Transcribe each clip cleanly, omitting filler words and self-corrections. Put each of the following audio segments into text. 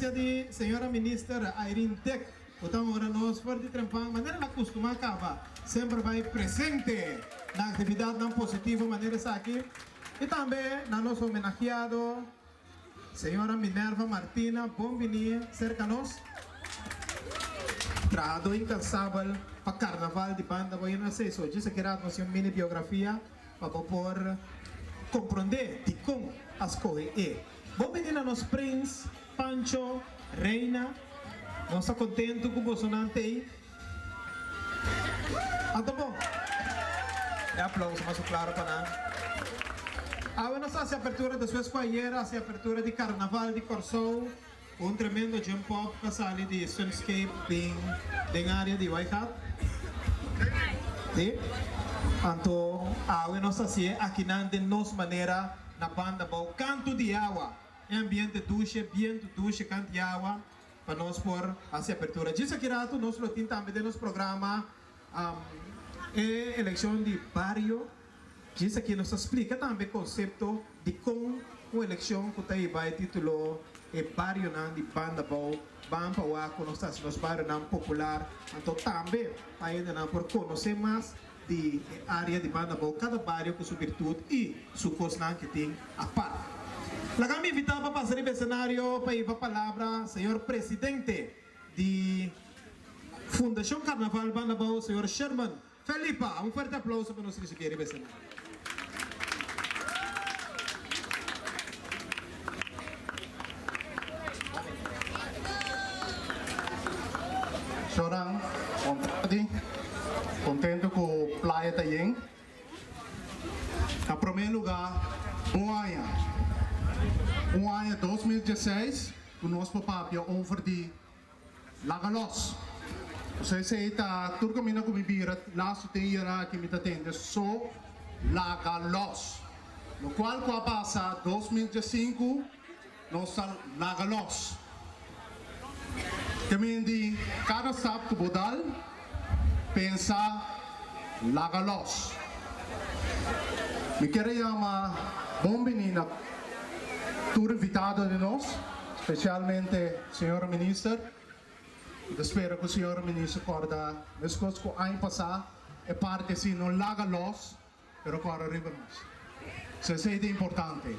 de senhora ministra Irene Tech, então ora nós for de trampang maneira ela costuma acaba sempre vai presente na atividade não positiva maneira essa aqui e também na nosso homenageado senhora Minerva Martina, bom venir cerca nós trado incansável para carnaval de banda vai não sei só disse que era nossa mini biografia para poder compreender de como as coisas é. Bom venir a nos Prince, Pancho, Reina, nós estamos contentes com o Bolsonaro aí. Então bom, é aplauso, mas claro para nós. A nossa abertura da sua escoeira, a abertura de Carnaval de Corsou, tremendo jump up para sair de Sunscape em área de White-Hat. Então, a nossa aqui de nossa maneira na banda bom canto de água ambiente duche canto de água para nós por essa abertura disso aqui rato nós lo também de nosso programa eleição de bairro disso aqui nos explica também o conceito de como uma eleição que está vai título bairro não de banda bom vamos para o nos bairro não popular então também ainda não por conhecer mais de área de banda bom, cada bairro com sua virtude e sua coisa que tem a par. La me invitar para passar o cenário para ir para a palavra, senhor presidente de Fundação Carnaval Banda Bom, senhor Sherman Felipa. Forte aplauso para nós receber o cenário. Chorang, contento com a Playa Tayeng. Em primeiro lugar, bom ano. Um ano 2016, o nosso papel over de Lagalos. Você está tudo caminho com bibira, lá se tem irá que me atende só Lagalos. No qual passa 2015, nós Lagalos. Também de cada sábado que bodal pensa Lagalos. Me queria chamar bom menina tudo invitado de nós, especialmente senhora ministra. Espero que a senhora ministra acorda as coisas que o ano passado é parte assim no Lagalos, mas agora arriba nós. Isso é importante.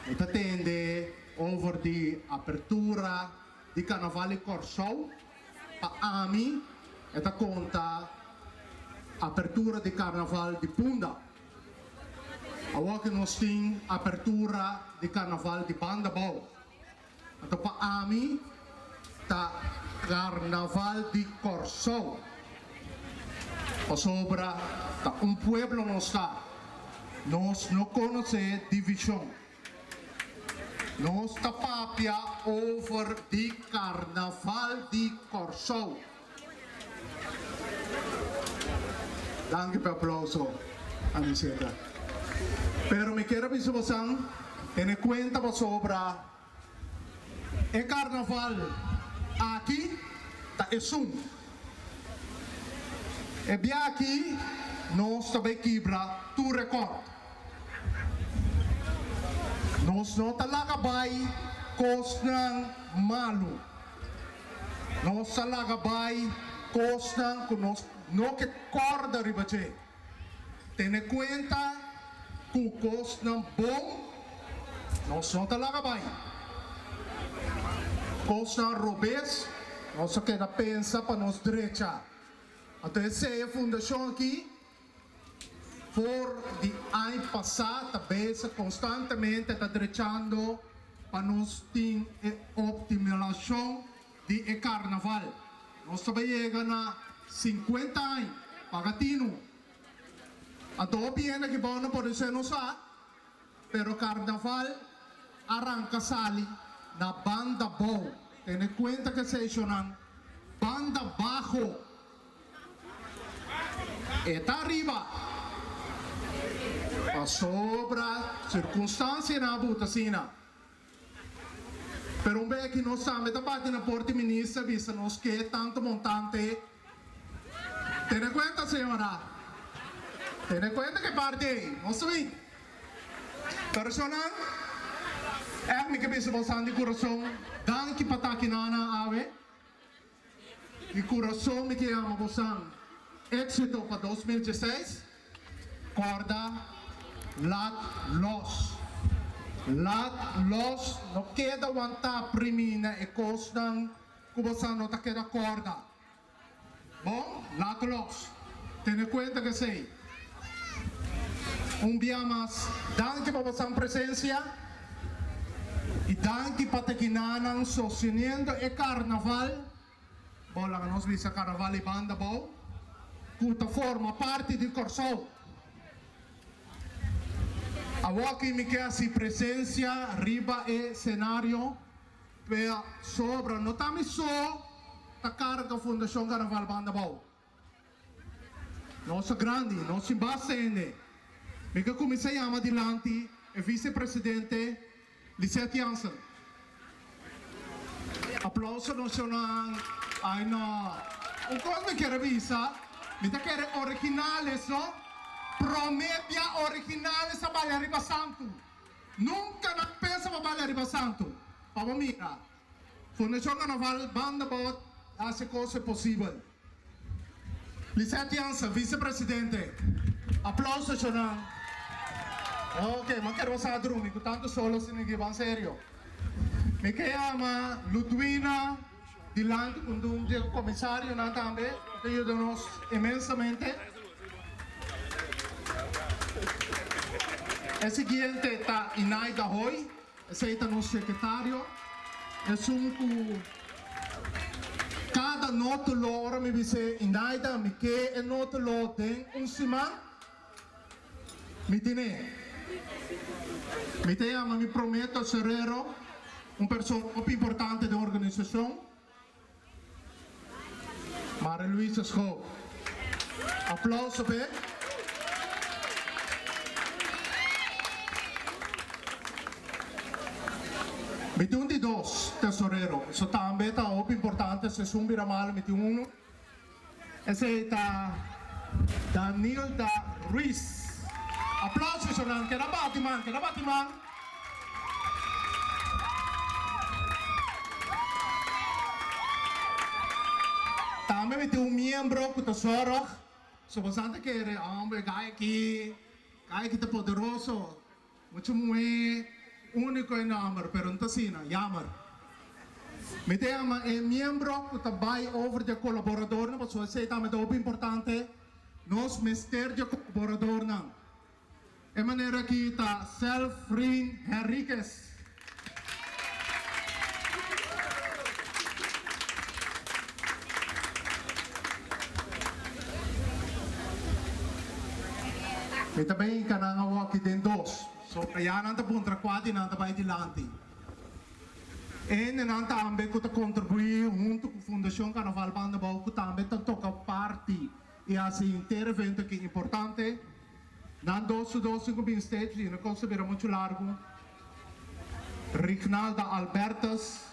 E atende over de abertura de Carnaval e Corsou, para mim, esta conta abertura de Carnaval de Punda. Agora nós temos abertura de Carnaval de Banda Bom. Então, para mim, está Carnaval de Corsou. Para sobra, está pueblo não está. Nós não conhecemos divisão. Nós tapapia over de Carnaval de Corsou. Danke pelo aplauso, amiseta. Pero me quero dizer você, tem conta sobre o Carnaval aqui tá esum. E bem aqui nós também quebra tu recorde. Nós não talaga vai cosnang malu. Nós talaga vai cosnang que nós não que corda ribache. Tenha conta que cosnang bom. Nós não talaga vai. Cosnang robes. Nós que na pensa para nós direita. Então essa é a fundação aqui. Por de ano passado, também constantemente está direitando para nós ter optimização de carnaval. Nós também chegamos a 50 anos, pagatino. Então, obviamente que vamos poder ser nós, pero carnaval arranca sali na banda bom. Tenha conta que se chama banda bajo. Está arriba. A sobra circunstância na butacina. Pero bem que nós estamos parte na porta ministra, vista nós que tanto montante. Tenha conta, senhora? Tenha conta que parte? Nós sabemos. Personal? me cabeça bastante de coração. Danke patakinana ave. De coração me que ama bastante. Éxito para 2016. Corda, lat, los. Lat, los. No queda aguantar primina e costan. Kubasan no ta queda corda. Bom, lat, los. Ten cuenta que sei. Día más, danke para vuestra presencia y danke para que nanan sosteniendo el carnaval. Bola que nos visa carnaval y banda bo, que forma parte del corso. Ahora que me queda si presencia arriba el escenario, pero sobra, no también so, la carga Fundación Carnaval Banda bo. No es grande, no es bastante. Mika comecei a adelante e vice-presidente Lisette Jansen. Aplauso nacional. Ai no. O quando me quer visa, me tá quer originales, no? Promedia originales a Valle Arriba Santo. Nunca na pensa para Valle Arriba Santo. Vamos mira. Fundación Carnaval Banda Bot hace cosas posibles. Lisette Jansen, vice-presidente. Aplauso nacional. Ok, ma quero usar drumi, com tanto solo se ninguém vai sério. Me chiama Ludwina Dilante, com um comissário na também, que ajuda-nos imensamente. O seguinte está Inaida Hoy, esse é nosso secretário. É que cada nota lora me dice Inaida, me que é nota lora tem semana, me tiene. Me prometo Serrero, persona muy importante de la organización. Maria Luisa Schoof. Aplauso per. Me doen die dos, tesorero. Eso también está muy importante, se sumbira mal, me dio uno. Ese está Daniel da Ruiz. Aplausos sonan, que bate man. Também tem membro que está sorro, so bastante que é homem, cai aqui tá poderoso, muito único em nome, pero não assim, jammer. Me tem membro que está bem over de colaborador, mas você também é muito importante, nós mestre de colaborador não. De maneira que está Selfrin Henriquez. E também canang aqui tem dois. So kaya nanta puntra quadri nanta vai dilante. E nanta também que contribui junto com a Fundação Carnaval Banda Bau que também toca parte e assim inteiro evento que é importante. Dan dosu com o stage, e não considera muito largo. Rignalda Albertas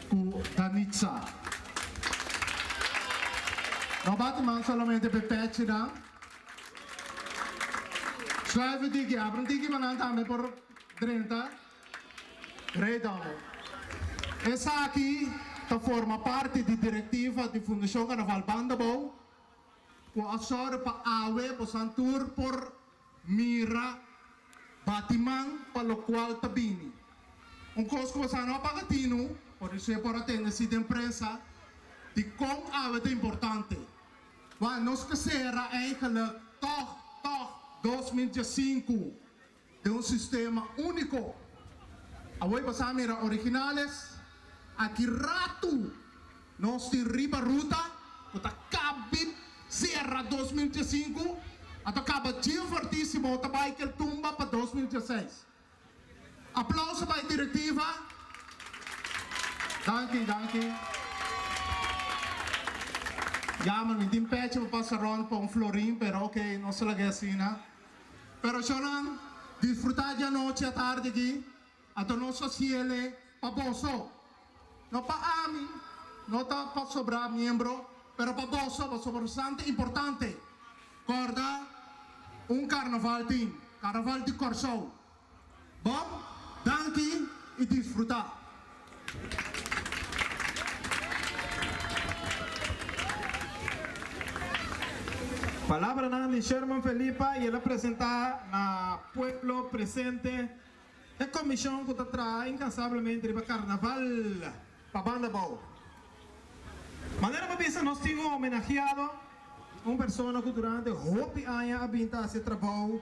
com Danitza. Não bate man solamente per pezzi, não? Schrijven die, abram die, maar dan também por 30. Redamo. Essa aqui forma parte da diretiva da Fundação Carnaval Banda Bau. O asor pa awe po santur por mira batiman pa lo qual tabini. Un cosco sana pagatino por isso por atender si de imprensa di com awe é importante. Want nos que será eigenlijk toch 2005 de sistema único. Awe pa sa mira originales aqui rato nos ti riba ruta puta cabit Sierra 2005, até acaba dia fortíssimo, também que ele tumba para 2016. Aplauso para a diretiva. Danke. Ja, maar niet in petje, we passen rond para florim, pero ok, não se lague assim, né? Pero sonan, disfrutar de noite à tarde aqui, até nosso cielo, para bolso. Não para mim, não está para sobrar membro, pero para vos é bastante importante. Corda, carnaval de Corso. Bom, danke. y disfrutar. Palabra de Sherman Felipa y él presenta al pueblo presente la comisión que trae incansablemente para carnaval para Banda Bow. Manera para pensar, nos tengo homenajeado una persona que durante hopi años ha ese trabajo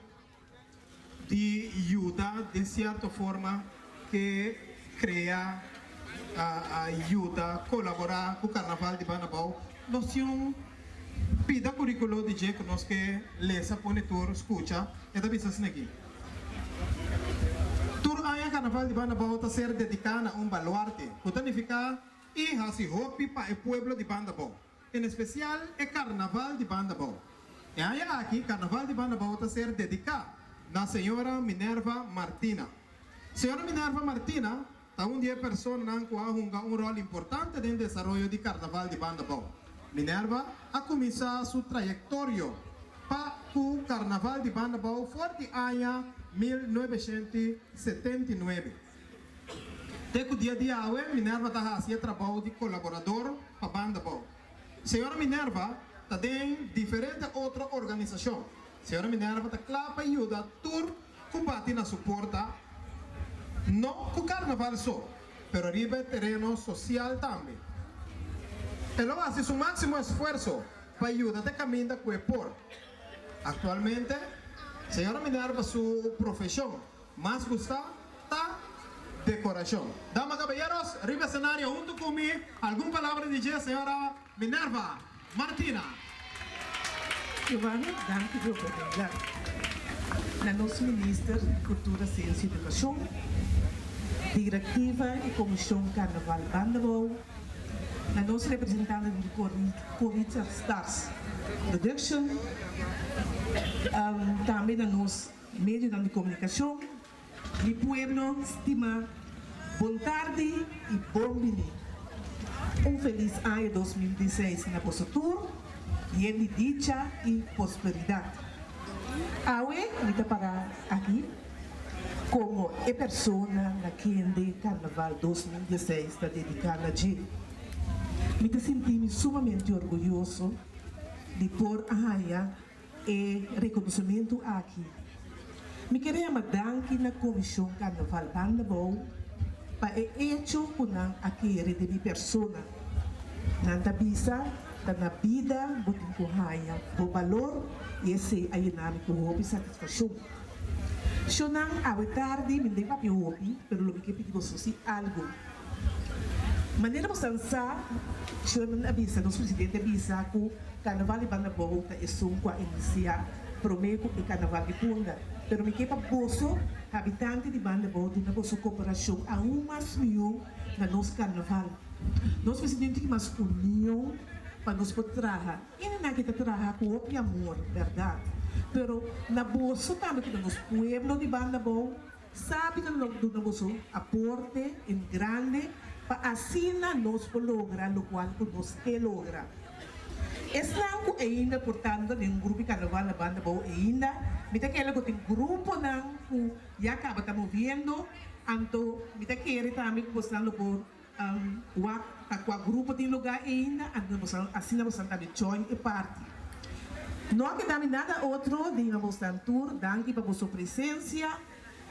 de ayuda de cierta forma que crea ayuda, colaborar con el carnaval de Banda Bow. Noción pida currículo de que nos que lesa, pone tour, escucha, e da bisa aqui. Tour aia carnaval de Banda Bow está ser dedicada a un baluarte, que significa e hasi hopi para el pueblo de Banda Bow. En especial el carnaval de Banda Bow. E aia aqui, carnaval de Banda Bow está ser dedicada a señora Minerva Martina. Señora Minerva Martina está un día persona que ha jugado un rol importante en el desarrollo del carnaval de Banda Bow. Minerva ha começado sua trajetória para o Carnaval de Banda Bow forte año 1979. Desde o dia de hoje, Minerva está fazendo trabalho de colaborador para Banda Bow. Senhora Minerva está em diferentes outras organizações. Senhora Minerva está clara para ajudar tudo que bate na suporta, não com o Carnaval só, mas arriba terreno social também. Ela hace su máximo esfuerzo para ayudar a caminar con el por. Actualmente, señora Minerva, su profesión más gusta está decoración. Damas y caballeros, arriba escenario junto conmigo, alguna palabra de señora Minerva Martina. Giovanni, danke voor de oportunidad. Na nosso Minister de Cultura, Ciência e Educação, Diretiva e Comissão Carnaval Banda Bow, na nossa representante do Covid Stars Production, também na nossa meio de comunicação, o pueblo estima boa tarde e bom vinho. Feliz ano 2016 na vosso tour, lleno de dicha e prosperidade. Hoje, me para aqui como a pessoa na que o Carnaval 2016 está dedicada a gente. Me senti sumamente orgulhoso de pôr a raia e reconhecimento aqui. Me queria mandar na Comissão Carnaval Banda Bow para o hecho que aqui de minha pessoa. Nanta bisa, na vida, botin ko raia, o valor e esse ayunami ko hobi satisfação. So nang awe tarde, hindi pa hobi, pero lumikipit ko susi algo. Maneira mostança, siya na avisa, nosso presidente avisa que Carnaval de Banda Bow está com a iniciar Promeco e Carnaval de Punga. Pero me quepa bolso, habitante de Banda Bow, de nossa cooperação a mais mil na nosso Carnaval. Nosso presidente que mais união para nos poder trabalhar. E não é que trabalhar com o amor, verdade. Pero na bolsa também que nos pueblo de Banda Bow, sabe que do nosso aporte em grande para assim nós lograr o qual nós que logra. Eslanco ainda portanto em grupo de Carnaval na Banda Bow ainda, me tá querendo que tem grupo não que já acaba tá movendo, então me tá querendo também que postando por o grupo de lugar ainda, assim nós também join e parte. Não que também nada outro de nós tour, danke para sua presença.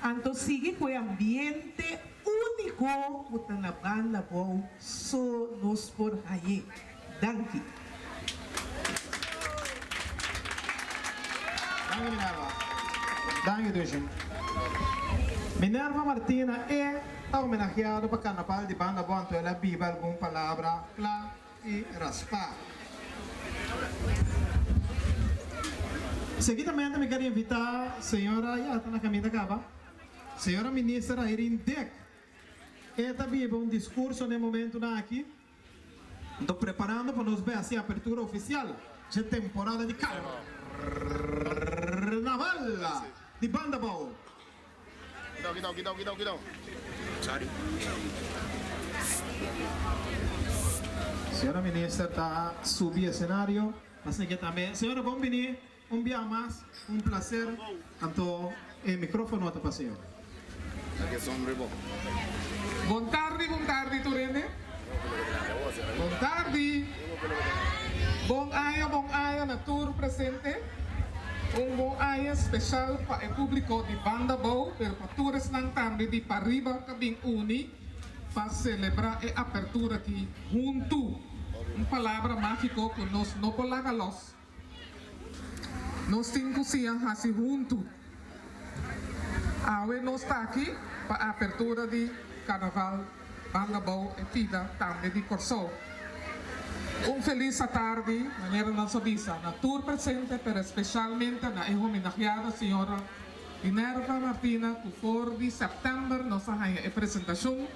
Então sigue com o ambiente único que está na Banda Bow, só nos por aí. Danke. Danke, Minerva. Danke, Duschen. Minerva Martina é homenageada para o Carnaval de Banda Bow, então ela viva alguma palavra clara e raspar. Seguidamente, me quero invitar a senhora, já está na caminho da cava, senhora ministra Irene Deck. Ela também um discurso no momento aqui. Estou preparando para nos ver assim a abertura oficial de temporada de Carnaval de Banda Bow. Sorry. Senhora ministra está subindo o cenário. Mas aqui também. Senhora, bom venir. Um dia mais, um prazer. Então, o microfone está para a senhora. Aqui é só um rebo. Buon tardi Turene. Buon tardi. Bom aya na tour presente. Bom aya special para o público de Banda Bow, pero para tours nang tambe de Pariba Cabing Uni, para celebrar a apertura aqui junto. Palavra mágico que nós não polagalos. Nós temos que assim junto. Awe nós está aqui para a apertura de Carnaval Banda Bow e Tida também de Corso. Feliz tarde, maneira nossa visa, na tour presente, pero especialmente na homenageada senhora Minerva Martina, que for de setembro, nossa apresentação.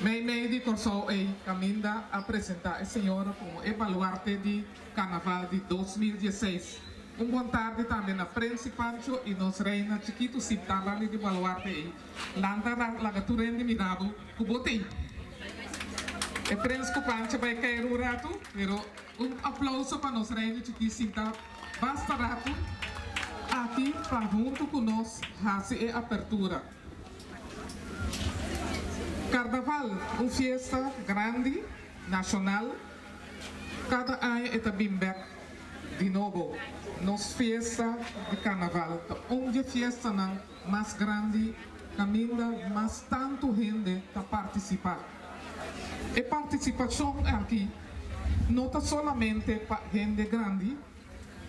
Meio de Corso e caminda a apresentar a senhora como evaluarte de Carnaval de 2016. Boa tarde também na Prensa Pancho e nos reina Chiquito Siptabali de evaluarte e Lanta Lagaturende Mirabo, Kubotei. E Prensa Pancho vai cair rato, pero aplauso para nos reina Chiquito Siptabali. Basta rato, aqui para junto conosco, fazer a apertura. Carnaval, uma festa grande, nacional. Cada ano é também de novo. Nossa festa de Carnaval, onde a festa não mais grande, caminha mais tanto gente para participar. E participação aqui não está somente para gente grande,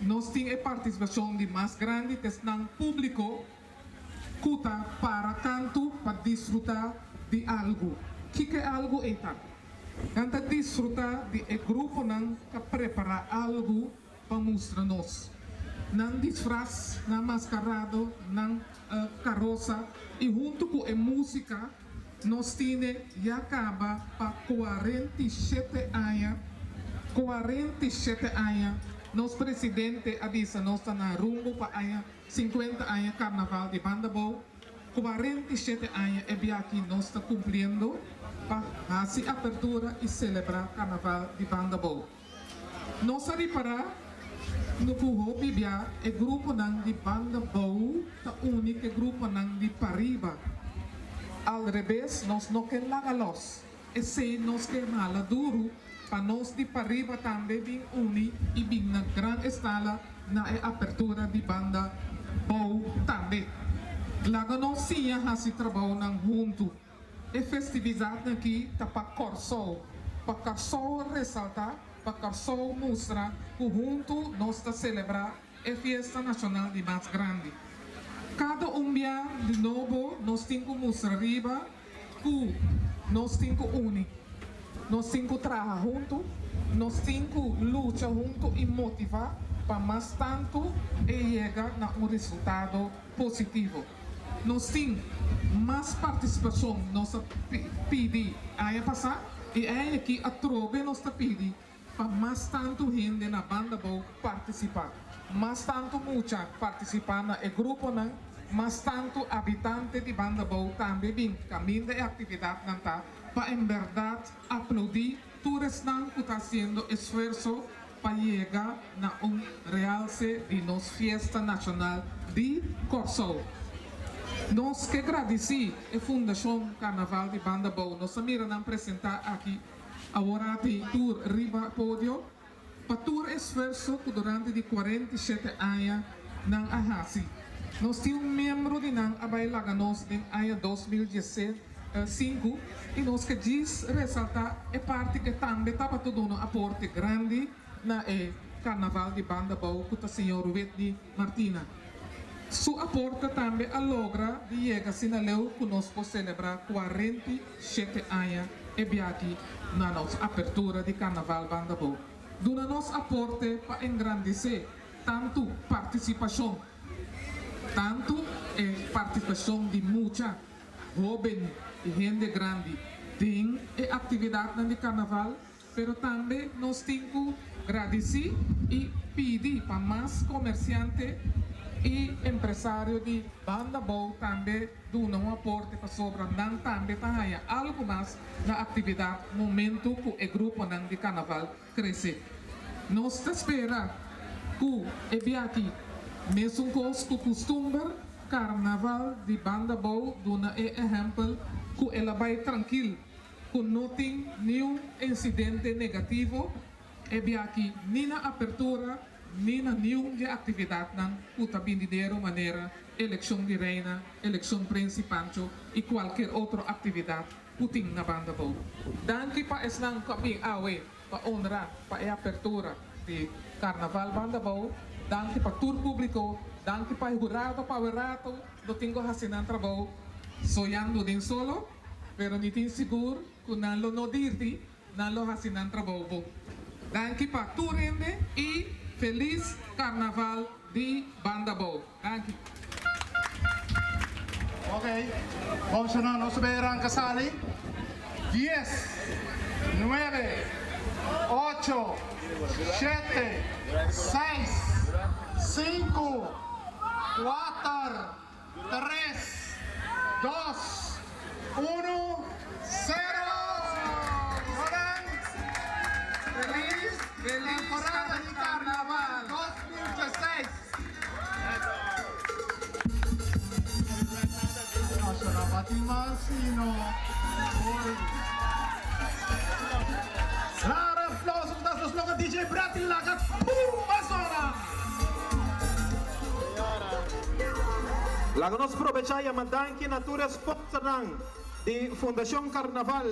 nós temos a participação de mais grande, que não público, que para tanto para desfrutar de algo. Que é algo é tal? Canta desfrutar de um grupo que prepara algo para mostrar-nos. Não disfraz, não mascarado, não carroça. E junto com a música, nós temos e acaba para 47 anos. 47 anos. Nosso presidente avisa nós está na rumbo para 50 anos Carnaval de Banda Bow. 47 anos é aqui nós está cumprindo para fazer abertura e celebrar Carnaval de Banda Bow. Nós reparar no Puho Bibia é grupo de Banda Bow, o único grupo de Pariba. Al revés, nós não queremos lagalos. E se nós queremos mala duro, para nós de Pariba também bem uni e bem na grande escala na abertura de Banda Bow também. Laga nós sim assim trabalho junto. E festivizado aqui tá para Corso. Para Corso ressaltar, para Corso mostrar que junto nós está celebrar a festa nacional de mais grande. Cada dia de novo nós temos que mostrar riba que nós temos que unir. Nós temos que trabalhar junto, nós temos que lutar junto e motivar para mais tanto e chegar a resultado positivo. Nós temos mais participação, nós pedimos a passar e é aqui a trove nós pedimos para mais tanto gente na Banda Bow participar. Mais tanto muita participar no grupo, mais tanto habitante de Banda Bow também vem caminho de atividade para em verdade aplaudir todos que estão fazendo esforço para chegar na realce de nossa festa nacional de Corso. Nós que agradecer a Fundação Carnaval de Banda Bow, nós miramos apresentar aqui agora de tour riba pódio para tour esforço que durante de 47 anos não ahasi. Nós temos membro de não abailaga nós em ano 2015 e nós que diz ressaltar é parte que também estava todo um aporte grande na Carnaval de Banda Bow com a senhora Whitney Martina. Su aporte também a logra de chegar sinaleu que nós podemos celebrar 47 anos e aqui na nossa abertura de Carnaval Banda Bow. Do nosso aporte para engrandecer tanto participação de muita jovem e gente grande tem atividade de Carnaval, pero também nós temos que agradecer e pedir para mais comerciantes e empresário de Banda Bow também dão um aporte para sobre não também tem algo mais na atividade momento que o grupo de Carnaval cresce. Nós esperamos que aqui mesmo com o costume carnaval de Bandabou dona exemplo que ela vai tranquilo, com não tem nenhum incidente negativo, e bem aqui, nem na apertura, nem na nenhuma de atividade, não, puta bindideiro maneira, eleição de reina, eleição principante e qualquer outra atividade, puting na Bandabou. Danke para esnang kabing awe, para honrar, para a apertura de Carnaval Bandabou, danke para tour público, danke para jurado, para o rato, do tenho hacinan trabalho, soñando din solo, pero ni tin seguro que não lo no dirti, não lo hacinan trabalho. Danke para turende e feliz Carnaval de Bandabou. Danke. Okay. Vamos na nosso beirang kasali. 10, 9, 8, 7, 6, 5, 4, 3, 2, 1, 0. Feliz Temporada de Carnaval 2016. Nacional Batimansino. Rare aplausos das los logo DJ Bratilaga. Pumba zona! Laga nos aprovechar e mandar que natura sponsor de Fundação Carnaval.